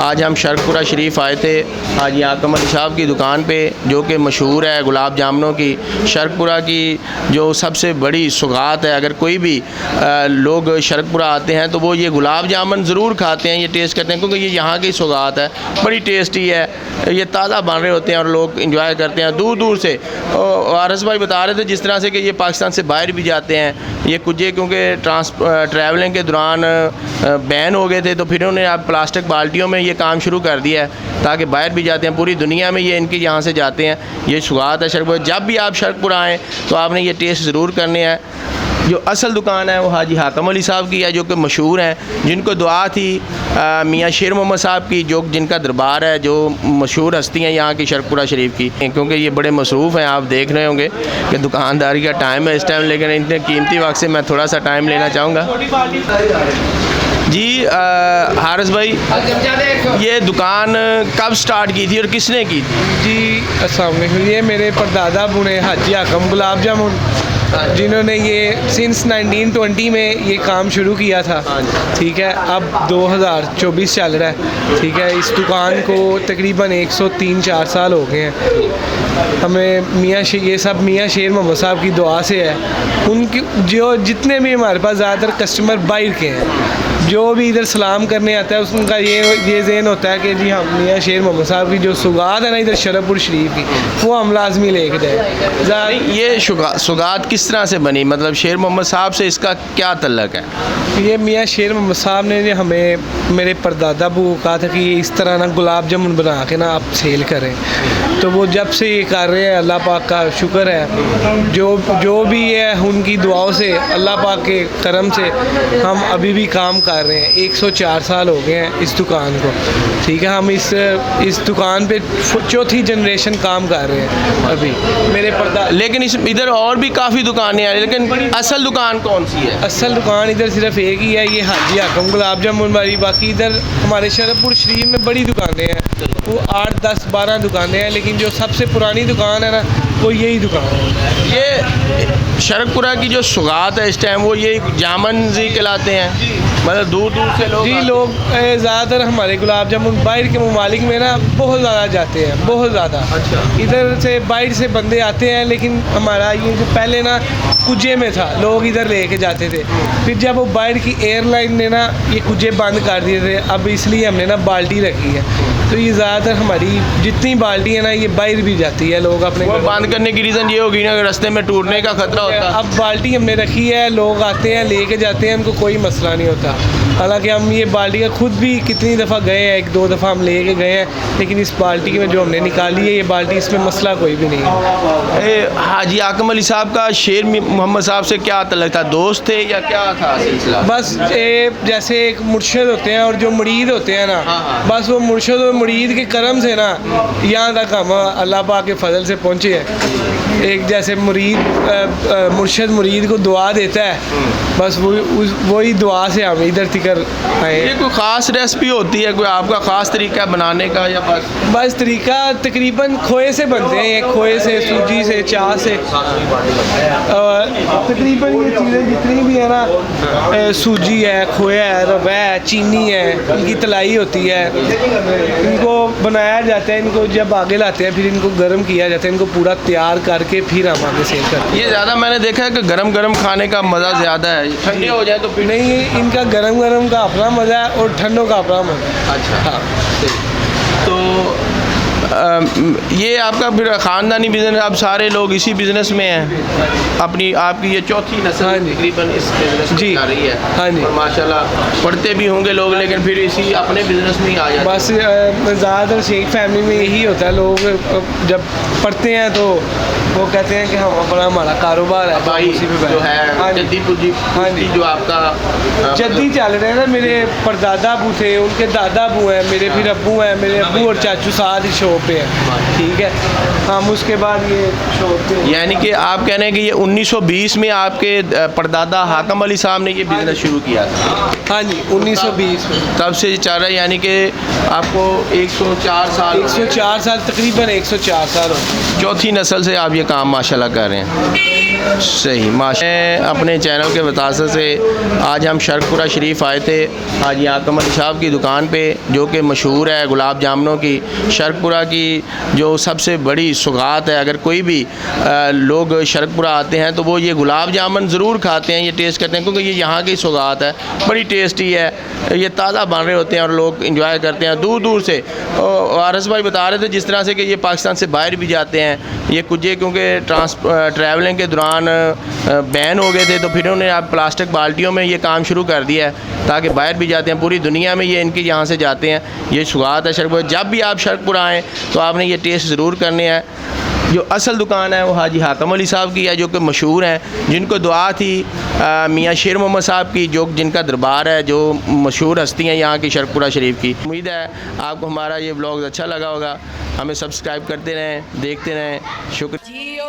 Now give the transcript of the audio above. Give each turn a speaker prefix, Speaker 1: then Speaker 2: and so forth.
Speaker 1: आज हम शर्कपुरा शरीफ आए थे हाजी हाकम अली साहब की दुकान पे, जो कि मशहूर है गुलाब जामुनों की। शर्कपुरा की जो सबसे बड़ी सौगात है, अगर कोई भी लोग शर्कपुरा आते हैं तो वो ये गुलाब जामुन ज़रूर खाते हैं, ये टेस्ट करते हैं, क्योंकि ये यहाँ की सौगात है, बड़ी टेस्टी है। ये ताज़ा बन रहे होते हैं और लोग इंजॉय करते हैं दूर दूर से। आरस भाई बता रहे थे जिस तरह से कि ये पाकिस्तान से बाहर भी जाते हैं ये कुजे, क्योंकि ट्रैवलिंग के दौरान बैन हो गए थे, तो फिर उन्होंने अब प्लास्टिक बाल्टियों में ये काम शुरू कर दिया है ताकि बाहर भी जाते हैं। पूरी दुनिया में ये इनके यहाँ से जाते हैं। ये सौगात है शर्कपुरा। जब भी आप शर्कपुरा आएँ तो आपने ये टेस्ट ज़रूर करने हैं। जो असल दुकान है वो हाजी हाकम अली साहब की है, जो कि मशहूर हैं, जिनको दुआ थी मियाँ शेर मोहम्मद साहब की, जो जिनका दरबार है, जो मशहूर हस्ती हैं यहाँ की शर्कपुरा शरीफ की, क्योंकि ये बड़े मसरूफ़ हैं। आप देख रहे होंगे कि दुकानदारी का टाइम है इस टाइम, लेकिन इतने कीमती वक्त से मैं थोड़ा सा टाइम लेना चाहूँगा। जी हारिस भाई, ये दुकान कब स्टार्ट की थी और किसने की थी?
Speaker 2: जी अस्सलाम वालेकुम। ये मेरे परदादा अबू ने हाजी हाकम गुलाब जामुन, जिन्होंने ये सिंस 1920 में ये काम शुरू किया था। ठीक है, अब 2024 चल रहा है। ठीक है, इस दुकान को तकरीबन 103-4 साल हो गए हैं। हमें ये सब मियाँ शेर मोहम्मद साहब की दुआ से है। उनकी जो जितने भी हमारे पास ज़्यादातर कस्टमर बाहर के हैं, जो भी इधर सलाम करने आता है उनका ये ज़हन होता है कि जी हम मियाँ शेर मोहम्मद साहब की जो सौगात है ना इधर शरकपुर शरीफ की, वो हम लाजमी लेके जाए।
Speaker 1: ये सौगात किस तरह से बनी, मतलब शेर मोहम्मद साहब से इसका क्या तल्लक है?
Speaker 2: ये मियाँ शेर मोहम्मद साहब ने हमें, मेरे परदादा को कहा था कि इस तरह ना गुलाब जामुन बना के ना आप सेल करें, तो वो जब से ये कर रहे हैं, अल्लाह पाक का शुक्र है। जो भी है उनकी दुआओं से, अल्लाह पाक के करम से हम अभी भी काम कर रहे हैं। 104 साल हो गए हैं इस दुकान को। ठीक है, हम इस दुकान पे चौथी जनरेशन काम कर रहे हैं अभी। मेरे
Speaker 1: लेकिन इधर और भी काफ़ी दुकानें हैं, लेकिन असल दुकान कौन सी है?
Speaker 2: असल दुकान इधर सिर्फ एक ही है, ये हाजी हाकम गुलाब जामुन वाली। बाकी इधर हमारे शरकपुर शरीफ में बड़ी दुकानें हैं, वो 8, 10, 12 दुकानें हैं, लेकिन जो सबसे पुरानी दुकान है ना वो यही दुकान है।
Speaker 1: ये शर्कपुरा की जो सौगात है इस टाइम, वो ये जामुन जी कहलाते हैं, मतलब दूर दूर से लोग
Speaker 2: लोग ज़्यादातर हमारे गुलाब जामुन बाहर के ममालिक में ना बहुत ज़्यादा जाते हैं, बहुत ज़्यादा।
Speaker 1: अच्छा।
Speaker 2: इधर से बाहर से बंदे आते हैं, लेकिन हमारा ये जो पहले ना कुजे में था, लोग इधर लेके जाते थे। फिर जब वो बाहर की एयरलाइन ने ना ये कुजे बंद कर दिए थे, अब इसलिए हमने ना बाल्टी रखी है। तो ये ज़्यादातर हमारी जितनी बाल्टी है ना ये बाहर भी जाती है। लोग अपने
Speaker 1: बंद करने की रीज़न ये होगी ना, रास्ते में टूटने का खतरा होता है।
Speaker 2: अब बाल्टी हमने रखी है, लोग आते हैं लेके जाते हैं, उनको कोई मसला नहीं होता। हालांकि हम ये बाल्टी का खुद भी कितनी दफ़ा गए हैं, 1-2 दफ़ा हम लेके गए हैं, लेकिन इस बाल्टी में जो हमने निकाली है ये बाल्टी, इसमें मसला कोई भी नहीं है।
Speaker 1: हाजी हाकम अली साहब का शेर मोहम्मद साहब से क्या तल्लक था? दोस्त थे या क्या था सिलसिला?
Speaker 2: बस जैसे एक मुर्शिद होते हैं और जो मुरीद होते हैं ना, बस वो मुर्शिद और मुरीद के करम से ना यहाँ तक हम अल्लाह पाक के फजल से पहुँचे हैं। एक जैसे मुर्शिद मुरीद को दुआ देता है, बस वही दुआ से हम इधर तिकर आए।
Speaker 1: ये कोई ख़ास रेसिपी होती है, कोई आपका ख़ास तरीका है बनाने का, या
Speaker 2: बस तरीका तकरीबन खोए से बनते हैं, खोए से, सूजी से, चाह से। तकरीबन ये चीज़ें जितनी भी है ना, सूजी है, खोया है, रवा है, चीनी है, इनकी तलाई होती है। इनको बनाया जाता है, इनको जब आगे लाते हैं फिर इनको गर्म किया जाता है, इनको पूरा तैयार करके फिर हम आगे सेल करते हैं।
Speaker 1: ये ज़्यादा मैंने देखा है कि गरम गरम खाने का मज़ा ज़्यादा है, ठंडे हो जाए तो फिर
Speaker 2: नहीं, इनका गरम गरम का अपना मज़ा है और ठंडों का अपना मज़ा है।
Speaker 1: अच्छा, हाँ। तो ये आपका फिर ख़ानदानी बिज़नेस, अब सारे लोग इसी बिज़नेस में हैं? आपकी ये चौथी नस्ल तकरीबन इस बिज़नेस में आ रही है।
Speaker 2: हाँ जी,
Speaker 1: और माशाल्लाह पढ़ते भी होंगे लोग, लेकिन फिर इसी अपने बिज़नेस में ही आ जाते हैं।
Speaker 2: बस ज़्यादातर शेख फैमिली में यही होता है, लोग जब पढ़ते हैं तो वो कहते हैं कि हम अपना हमारा कारोबार है,
Speaker 1: भाई
Speaker 2: उसी पे
Speaker 1: जो है जद्दी पुजी,
Speaker 2: हाँ जी,
Speaker 1: जो आपका
Speaker 2: जद्दी चल रहे हैं ना। मेरे परदादा अबू थे, उनके दादा अबू हैं, मेरे फिर अब्बू हैं, मेरे अब्बू और चाचू साथ ही शॉप पे हैं। ठीक है, हम उसके बाद ये शॉप पे,
Speaker 1: यानी कि आप कह रहे हैं कि ये 1920 में आपके परदादा हाकम अली साहब ने ये बिज़नेस शुरू किया था।
Speaker 2: हाँ जी 1920 में।
Speaker 1: तब से ये चल रहा है, यानी कि आपको 104 साल
Speaker 2: 104 साल, तकरीबन 104 साल हो गए।
Speaker 1: चौथी नस्ल से आप ये काम माशाल्लाह कर रहे हैं। सही माशा अपने चैनल के वतासत से आज हम शर्कपुरा शरीफ आए थे हाजी आकम अली साहब की दुकान पे, जो कि मशहूर है गुलाब जामुनों की। शर्कपुरा की जो सबसे बड़ी सौगात है, अगर कोई भी लोग शर्कपुरा आते हैं तो वो ये गुलाब जामुन ज़रूर खाते हैं, ये टेस्ट करते हैं, क्योंकि ये यहाँ की सौगात है, बड़ी टेस्टी है। ये ताज़ा बन रहे होते हैं और लोग इंजॉय करते हैं दूर दूर से। आरस भाई बता रहे थे जिस तरह से कि ये पाकिस्तान से बाहर भी जाते हैं ये कुछ, क्योंकि ट्रैवलिंग के दौरान बैन हो गए थे, तो फिर उन्होंने अब प्लास्टिक बाल्टियों में ये काम शुरू कर दिया है ताकि बाहर भी जाते हैं, पूरी दुनिया में ये इनके यहाँ से जाते हैं। ये सौगात है शर्कपुरा। जब भी आप शर्कपुरा आएँ तो आपने ये टेस्ट ज़रूर करने हैं। जो असल दुकान है वो हाजी हाकम अली साहब की है, जो कि मशहूर हैं, जिनको दुआ थी मियाँ शेर मोहम्मद साहब की, जो जिनका दरबार है, जो मशहूर हस्ती हैं यहाँ की शर्कपुरा शरीफ की। उम्मीद है आपको हमारा ये व्लॉग अच्छा लगा होगा। हमें सब्सक्राइब करते रहें, देखते रहें। शुक्रिया।